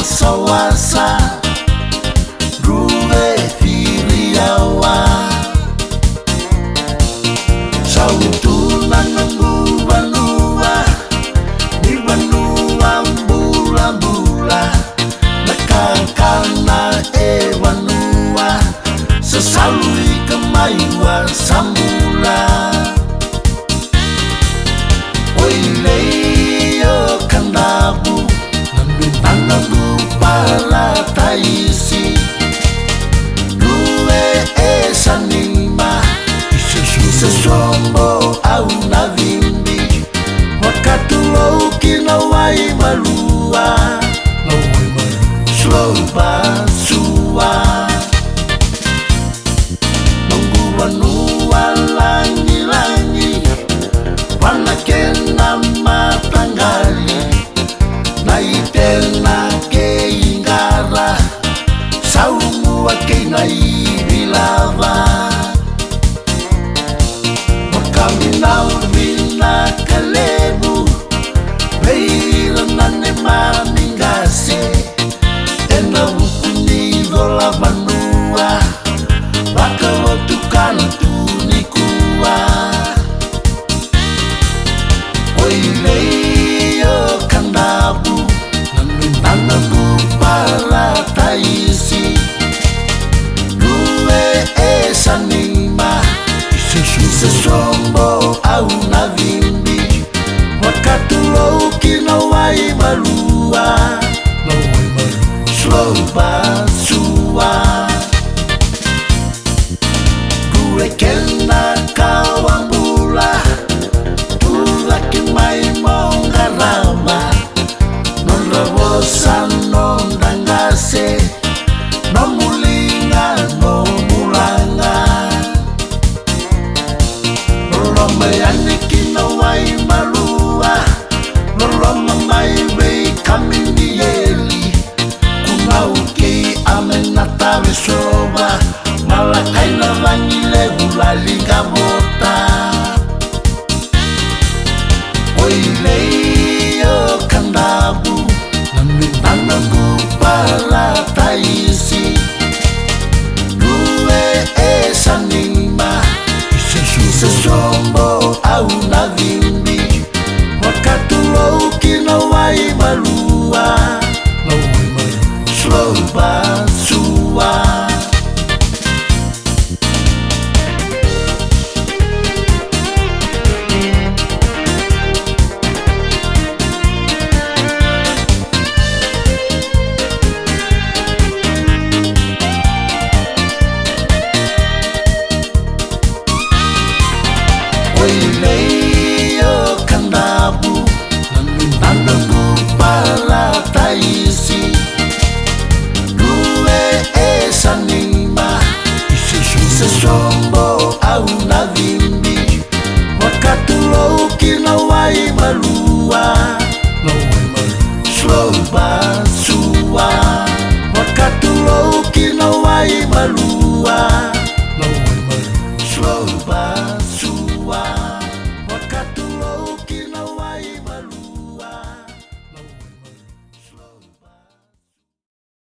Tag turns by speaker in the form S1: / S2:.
S1: Sawasa Rue Filiawa Sautuna nunggu banua Ni banua mbula-mbula Nakakana banua Sesalui kemaiwa samula Oileyo kandabu Nambintanagu para taisi Rue sanima Isesombo au navimbi Wakati ukina wai malua Slow basua Nunggu banua langi-langi Panakena matanggali Naitena keingara Saumu wakena ibilava Wakamina uvina kalebu Beira nane mamingase Ena ukuni gola banua Waka watukana tunikuwa Oileyo kandabu Nambintanagu para taisi Rue sanima Isesombo au navimbi Wakati ukina wai malua Slow basua Rue kena kawambula Tulaki mai mongarama Non rabosa non dangase Non mulinga non mulanga Roma yaniki no wai malua Roma mai wei kamini yeli Kuna uki amenata vesoba Malakai na vangile ulalinga bota Oileyo kandabu Nambintanagu para taisi Rue sanima Isesombo au navimbi Wakati ukina wai malua Slow basua Oileyo kandabu Nambintanagu para taisi Rue sanima Isesombo au navimbi Wakati ukina wai malua Slow basua Wakati ukina wai malua